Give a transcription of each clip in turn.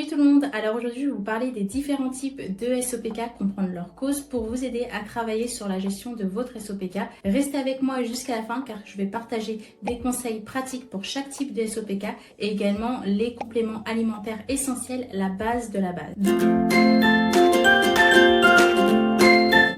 Salut tout le monde, alors aujourd'hui je vais vous parler des différents types de SOPK, comprendre leurs causes pour vous aider à travailler sur la gestion de votre SOPK. Restez avec moi jusqu'à la fin car je vais partager des conseils pratiques pour chaque type de SOPK et également les compléments alimentaires essentiels, la base de la base.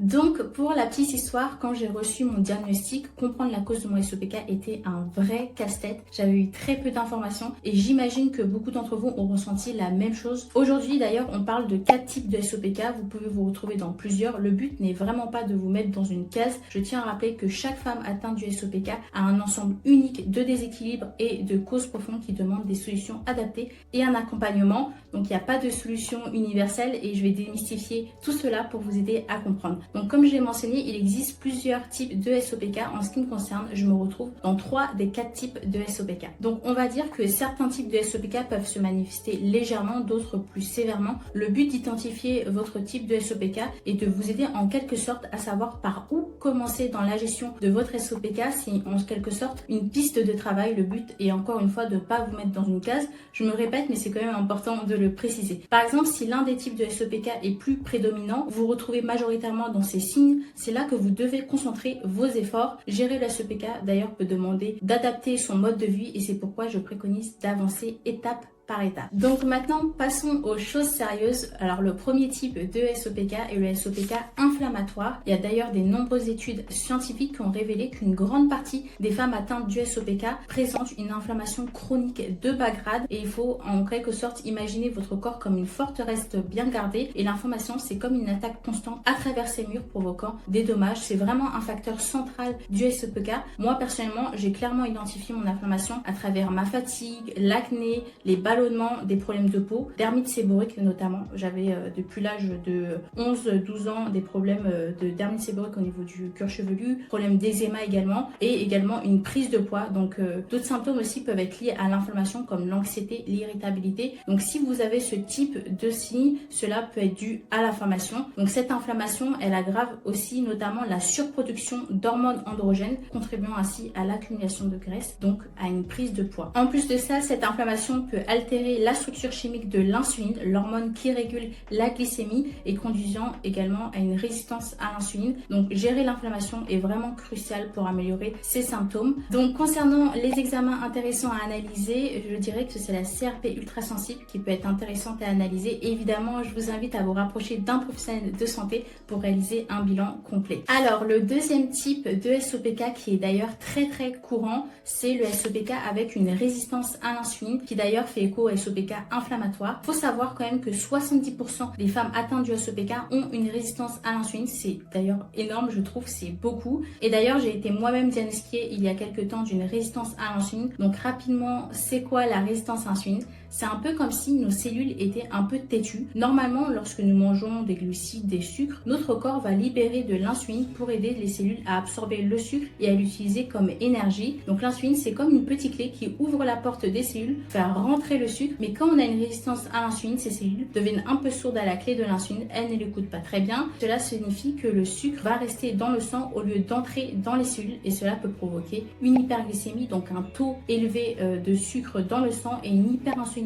Donc, pour la petite histoire, quand j'ai reçu mon diagnostic, comprendre la cause de mon SOPK était un vrai casse-tête. J'avais eu très peu d'informations et j'imagine que beaucoup d'entre vous ont ressenti la même chose. Aujourd'hui, d'ailleurs, on parle de 4 types de SOPK. Vous pouvez vous retrouver dans plusieurs. Le but n'est vraiment pas de vous mettre dans une case. Je tiens à rappeler que chaque femme atteinte du SOPK a un ensemble unique de déséquilibres et de causes profondes qui demandent des solutions adaptées et un accompagnement. Donc, il n'y a pas de solution universelle et je vais démystifier tout cela pour vous aider à comprendre. Donc comme je l'ai mentionné, il existe plusieurs types de SOPK. En ce qui me concerne, je me retrouve dans 3 des 4 types de SOPK. Donc on va dire que certains types de SOPK peuvent se manifester légèrement, d'autres plus sévèrement. Le but d'identifier votre type de SOPK est de vous aider en quelque sorte à savoir par où commencer dans la gestion de votre SOPK. C'est en quelque sorte une piste de travail. Le but est encore une fois de ne pas vous mettre dans une case. Je me répète, mais c'est quand même important de le préciser. Par exemple, si l'un des types de SOPK est plus prédominant, vous vous retrouvez majoritairement dans ces signes, c'est là que vous devez concentrer vos efforts. Gérer le SOPK d'ailleurs peut demander d'adapter son mode de vie et c'est pourquoi je préconise d'avancer étape par étape. Donc maintenant, passons aux choses sérieuses. Alors le premier type de SOPK est le SOPK inflammatoire. Il y a d'ailleurs des nombreuses études scientifiques qui ont révélé qu'une grande partie des femmes atteintes du SOPK présentent une inflammation chronique de bas grade et il faut en quelque sorte imaginer votre corps comme une forteresse bien gardée et l'inflammation c'est comme une attaque constante à travers ces murs provoquant des dommages. C'est vraiment un facteur central du SOPK. Moi personnellement, j'ai clairement identifié mon inflammation à travers ma fatigue, l'acné, les ballonnements, des problèmes de peau, dermite séborique notamment. J'avais depuis l'âge de 11-12 ans des problèmes de dermite séborique au niveau du cuir chevelu, problème d'eczéma également et également une prise de poids. Donc d'autres symptômes aussi peuvent être liés à l'inflammation comme l'anxiété, l'irritabilité. Donc si vous avez ce type de signe, cela peut être dû à l'inflammation. Donc cette inflammation, elle aggrave aussi notamment la surproduction d'hormones androgènes, contribuant ainsi à l'accumulation de graisse, donc à une prise de poids. En plus de ça, cette inflammation peut altérer la structure chimique de l'insuline, l'hormone qui régule la glycémie et conduisant également à une résistance à l'insuline. Donc gérer l'inflammation est vraiment crucial pour améliorer ces symptômes. Donc concernant les examens intéressants à analyser, je dirais que c'est la CRP ultrasensible qui peut être intéressante à analyser. Et évidemment, je vous invite à vous rapprocher d'un professionnel de santé pour réaliser un bilan complet. Alors le deuxième type de SOPK qui est d'ailleurs très courant, c'est le SOPK avec une résistance à l'insuline qui d'ailleurs fait écho au SOPK inflammatoire. Il faut savoir quand même que 70% des femmes atteintes du SOPK ont une résistance à l'insuline. C'est d'ailleurs énorme, je trouve, c'est beaucoup. Et d'ailleurs, j'ai été moi-même diagnostiquée il y a quelques temps d'une résistance à l'insuline. Donc rapidement, c'est quoi la résistance à l'insuline ? C'est un peu comme si nos cellules étaient un peu têtues. Normalement, lorsque nous mangeons des glucides, des sucres, notre corps va libérer de l'insuline pour aider les cellules à absorber le sucre et à l'utiliser comme énergie. Donc l'insuline, c'est comme une petite clé qui ouvre la porte des cellules, faire rentrer le sucre. Mais quand on a une résistance à l'insuline, ces cellules deviennent un peu sourdes à la clé de l'insuline. Elles ne l'écoutent pas très bien. Cela signifie que le sucre va rester dans le sang au lieu d'entrer dans les cellules et cela peut provoquer une hyperglycémie, donc un taux élevé de sucre dans le sang et une hyperinsulinémie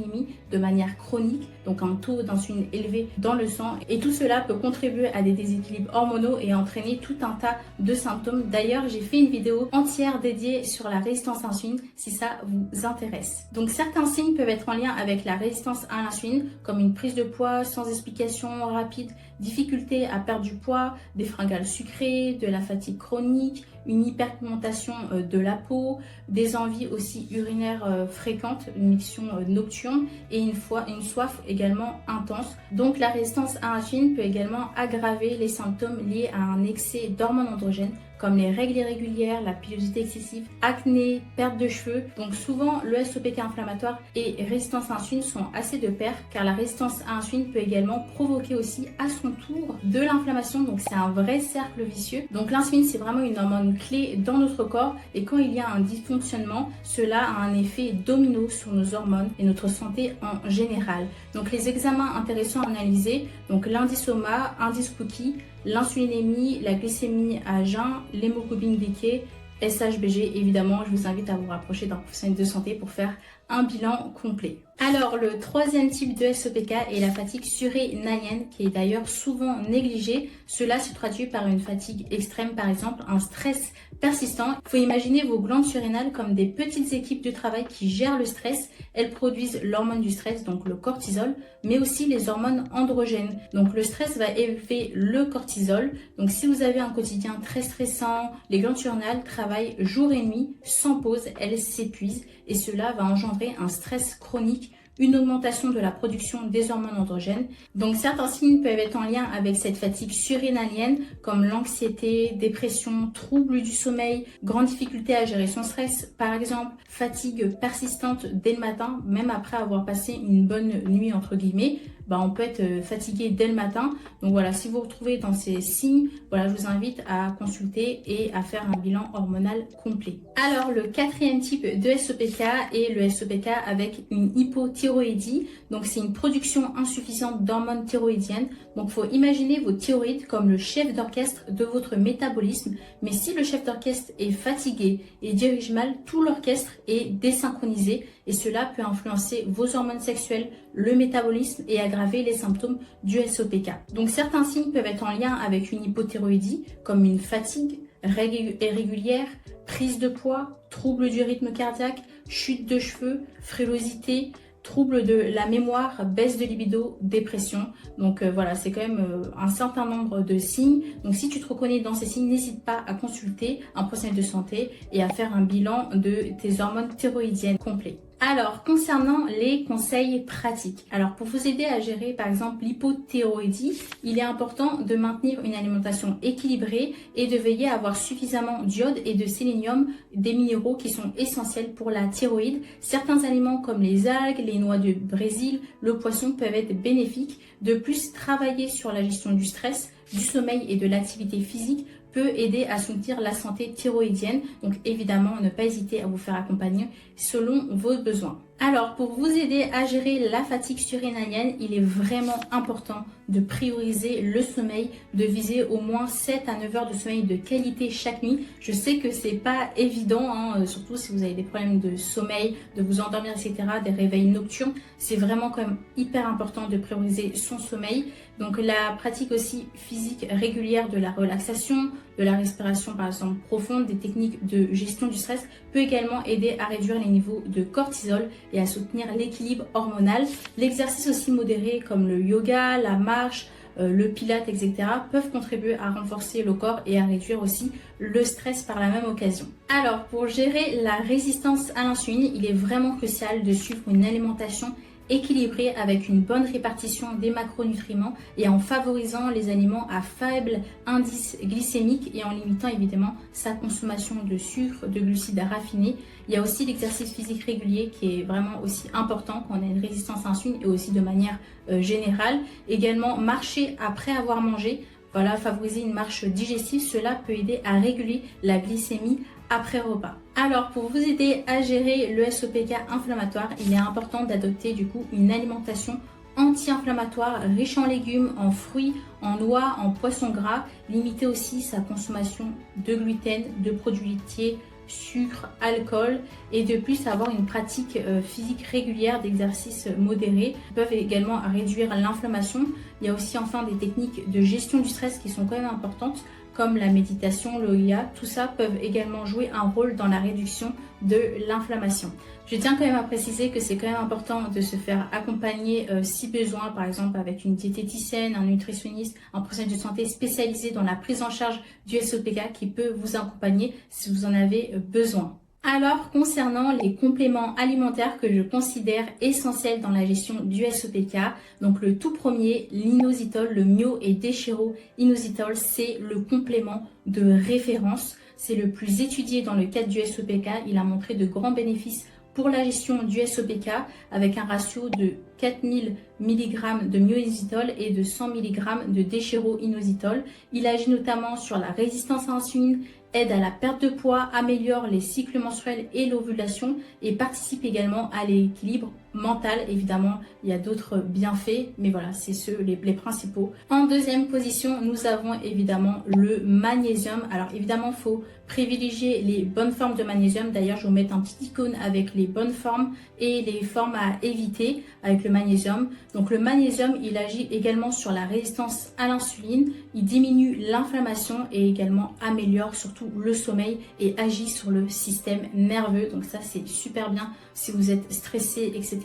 de manière chronique, donc un taux d'insuline élevé dans le sang. Et tout cela peut contribuer à des déséquilibres hormonaux et entraîner tout un tas de symptômes. D'ailleurs, j'ai fait une vidéo entière dédiée sur la résistance à l'insuline si ça vous intéresse. Donc certains signes peuvent être en lien avec la résistance à l'insuline, comme une prise de poids sans explication rapide, difficulté à perdre du poids, des fringales sucrées, de la fatigue chronique, une hyperpigmentation de la peau, des envies aussi urinaires fréquentes, une miction nocturne et une soif également intense. Donc la résistance à l'insuline peut également aggraver les symptômes liés à un excès d'hormones androgènes comme les règles irrégulières, la pilosité excessive, acné, perte de cheveux. Donc souvent, le SOPK inflammatoire et résistance à l'insuline sont assez de pair car la résistance à l'insuline peut également provoquer aussi à son tour de l'inflammation. Donc c'est un vrai cercle vicieux. Donc l'insuline, c'est vraiment une hormone clé dans notre corps et quand il y a un dysfonctionnement, cela a un effet domino sur nos hormones et notre santé en général. Donc les examens intéressants à analyser, donc l'indice OMA, indice Cookie, l'insulinémie, la glycémie à jeun, l'hémoglobine glyquée, SHBG. Évidemment, je vous invite à vous rapprocher d'un professionnel de santé pour faire un bilan complet. Alors, le troisième type de SOPK est la fatigue surrénalienne, qui est d'ailleurs souvent négligée. Cela se traduit par une fatigue extrême, par exemple un stress persistant. Il faut imaginer vos glandes surrénales comme des petites équipes de travail qui gèrent le stress. Elles produisent l'hormone du stress, donc le cortisol, mais aussi les hormones androgènes. Donc le stress va élever le cortisol. Donc si vous avez un quotidien très stressant, les glandes surrénales travaillent jour et nuit sans pause, elles s'épuisent et cela va engendrer un stress chronique, une augmentation de la production des hormones androgènes. Donc certains signes peuvent être en lien avec cette fatigue surrénalienne comme l'anxiété, dépression, troubles du sommeil, grande difficulté à gérer son stress, par exemple fatigue persistante dès le matin, même après avoir passé une bonne nuit entre guillemets. On peut être fatigué dès le matin. Donc voilà, si vous vous retrouvez dans ces signes, voilà, je vous invite à consulter et à faire un bilan hormonal complet. Alors le quatrième type de SOPK est le SOPK avec une hypothyroïdie. Donc c'est une production insuffisante d'hormones thyroïdiennes. Donc il faut imaginer vos thyroïdes comme le chef d'orchestre de votre métabolisme. Mais si le chef d'orchestre est fatigué et dirige mal, tout l'orchestre est désynchronisé et cela peut influencer vos hormones sexuelles, le métabolisme et aggraver les symptômes du SOPK. Donc certains signes peuvent être en lien avec une hypothyroïdie comme une fatigue, règles irrégulières, prise de poids, troubles du rythme cardiaque, chute de cheveux, frilosité, troubles de la mémoire, baisse de libido, dépression. Donc voilà, c'est quand même un certain nombre de signes. Donc si tu te reconnais dans ces signes, n'hésite pas à consulter un professionnel de santé et à faire un bilan de tes hormones thyroïdiennes complet. Alors, concernant les conseils pratiques, alors pour vous aider à gérer par exemple l'hypothyroïdie, il est important de maintenir une alimentation équilibrée et de veiller à avoir suffisamment d'iode et de sélénium, des minéraux qui sont essentiels pour la thyroïde. Certains aliments comme les algues, les noix de Brésil, le poisson peuvent être bénéfiques. De plus, travailler sur la gestion du stress, du sommeil et de l'activité physique peut aider à soutenir la santé thyroïdienne. Donc évidemment, ne pas hésiter à vous faire accompagner selon vos besoins. Alors, pour vous aider à gérer la fatigue surrénalienne, il est vraiment important de prioriser le sommeil, de viser au moins 7 à 9 heures de sommeil de qualité chaque nuit. Je sais que c'est pas évident, surtout si vous avez des problèmes de sommeil, de vous endormir, etc., des réveils nocturnes. C'est vraiment quand même hyper important de prioriser son sommeil. Donc la pratique aussi physique régulière de la relaxation, de la respiration par exemple profonde, des techniques de gestion du stress peut également aider à réduire les niveaux de cortisol et à soutenir l'équilibre hormonal. L'exercice aussi modéré comme le yoga, la marche, le pilate, etc. peuvent contribuer à renforcer le corps et à réduire aussi le stress par la même occasion. Alors pour gérer la résistance à l'insuline, il est vraiment crucial de suivre une alimentation équilibré avec une bonne répartition des macronutriments et en favorisant les aliments à faible indice glycémique et en limitant évidemment sa consommation de sucre, de glucides raffinés. Il y a aussi l'exercice physique régulier qui est vraiment aussi important quand on a une résistance à l'insuline et aussi de manière générale. Également marcher après avoir mangé. Voilà, favoriser une marche digestive, cela peut aider à réguler la glycémie après repas. Alors pour vous aider à gérer le SOPK inflammatoire, il est important d'adopter du coup une alimentation anti-inflammatoire riche en légumes, en fruits, en noix, en poissons gras. Limiter aussi sa consommation de gluten, de produits laitiers, sucre, alcool et de plus avoir une pratique physique régulière d'exercices modérés peuvent également réduire l'inflammation. Il y a aussi enfin des techniques de gestion du stress qui sont quand même importantes comme la méditation, le yoga, tout ça peuvent également jouer un rôle dans la réduction de l'inflammation. Je tiens quand même à préciser que c'est quand même important de se faire accompagner si besoin, par exemple avec une diététicienne, un nutritionniste, un professionnel de santé spécialisé dans la prise en charge du SOPK qui peut vous accompagner si vous en avez besoin. Alors, concernant les compléments alimentaires que je considère essentiels dans la gestion du SOPK, donc le tout premier, l'inositol, le myo et déchiro-inositol, c'est le complément de référence. C'est le plus étudié dans le cadre du SOPK. Il a montré de grands bénéfices pour la gestion du SOPK avec un ratio de 4000 mg de myoinositol et de 100 mg de déchiro-inositol. Il agit notamment sur la résistance à l'insuline, aide à la perte de poids, améliore les cycles menstruels et l'ovulation et participe également à l'équilibre mental. Évidemment, il y a d'autres bienfaits, mais voilà, c'est ceux les principaux. En deuxième position, nous avons évidemment le magnésium. Alors évidemment, il faut privilégier les bonnes formes de magnésium. D'ailleurs, je vais vous mettre un petit icône avec les bonnes formes et les formes à éviter avec le magnésium. Donc le magnésium, il agit également sur la résistance à l'insuline, il diminue l'inflammation et également améliore surtout le sommeil et agit sur le système nerveux. Donc ça, c'est super bien si vous êtes stressé, etc.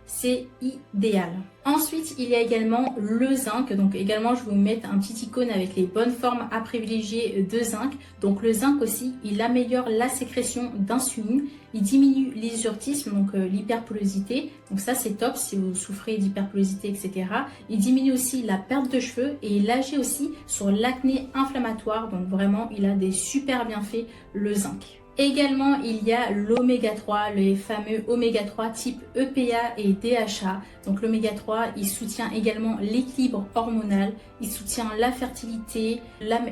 C'est idéal. Ensuite, il y a également le zinc. Donc également, je vais vous mettre un petit icône avec les bonnes formes à privilégier de zinc. Donc le zinc aussi, il améliore la sécrétion d'insuline. Il diminue l'hyperthyroïdisme, donc l'hyperpolosité. Donc ça, c'est top si vous souffrez d'hyperpolosité, etc. Il diminue aussi la perte de cheveux et il agit aussi sur l'acné inflammatoire. Donc vraiment, il a des super bienfaits, le zinc. Également, il y a l'oméga 3, les fameux oméga 3 type EPA et DHA. Donc l'oméga 3, il soutient également l'équilibre hormonal, il soutient la fertilité,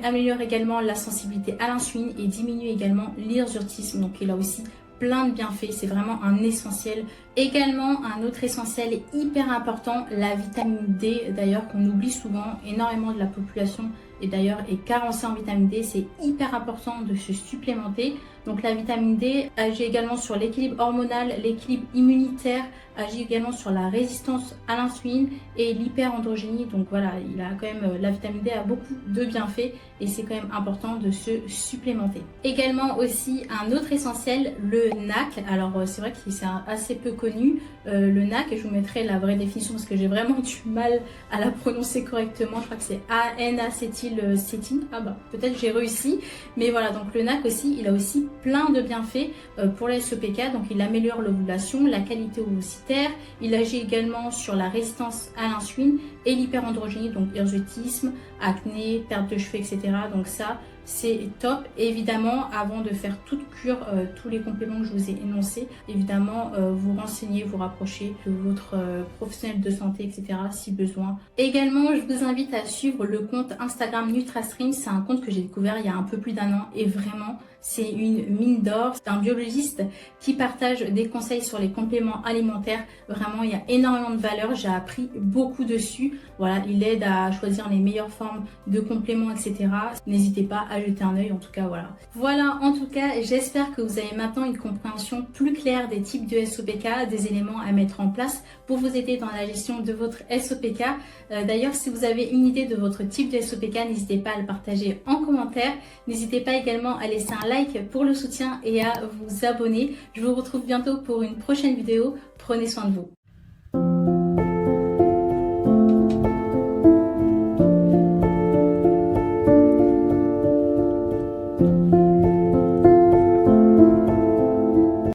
améliore également la sensibilité à l'insuline et diminue également l'hirsutisme. Donc il a aussi plein de bienfaits, c'est vraiment un essentiel. Également, un autre essentiel hyper important, la vitamine D, d'ailleurs qu'on oublie souvent, énormément de la population et d'ailleurs est carencée en vitamine D, c'est hyper important de se supplémenter. Donc la vitamine D agit également sur l'équilibre hormonal, l'équilibre immunitaire, agit également sur la résistance à l'insuline et l'hyperandrogénie. Donc voilà, il a quand même, la vitamine D a beaucoup de bienfaits et c'est quand même important de se supplémenter. Également aussi un autre essentiel, le NAC. Alors c'est vrai que c'est assez peu connu, le NAC, et je vous mettrai la vraie définition parce que j'ai vraiment du mal à la prononcer correctement. Je crois que c'est N-acétylcétine. Ah bah peut-être j'ai réussi, mais voilà, donc le NAC aussi, il a aussi plein de bienfaits pour la SOPK. Donc il améliore l'ovulation, la qualité ovocytaire, il agit également sur la résistance à l'insuline et l'hyperandrogénie, donc hirsutisme, acné, perte de cheveux, etc. Donc ça, c'est top. Évidemment, avant de faire toute cure, tous les compléments que je vous ai énoncés, évidemment, vous renseignez, vous rapprochez de votre professionnel de santé, etc. si besoin. Également, je vous invite à suivre le compte Instagram NutraStream. C'est un compte que j'ai découvert il y a un peu plus d'un an et vraiment, c'est une mine d'or. C'est un biologiste qui partage des conseils sur les compléments alimentaires. Vraiment, il y a énormément de valeur. J'ai appris beaucoup dessus. Voilà, il aide à choisir les meilleures formes de compléments, etc. N'hésitez pas à jeter un œil, en tout cas, voilà. Voilà, en tout cas, j'espère que vous avez maintenant une compréhension plus claire des types de SOPK, des éléments à mettre en place pour vous aider dans la gestion de votre SOPK. D'ailleurs, si vous avez une idée de votre type de SOPK, n'hésitez pas à le partager en commentaire. N'hésitez pas également à laisser un like pour le soutien et à vous abonner. Je vous retrouve bientôt pour une prochaine vidéo. Prenez soin de vous.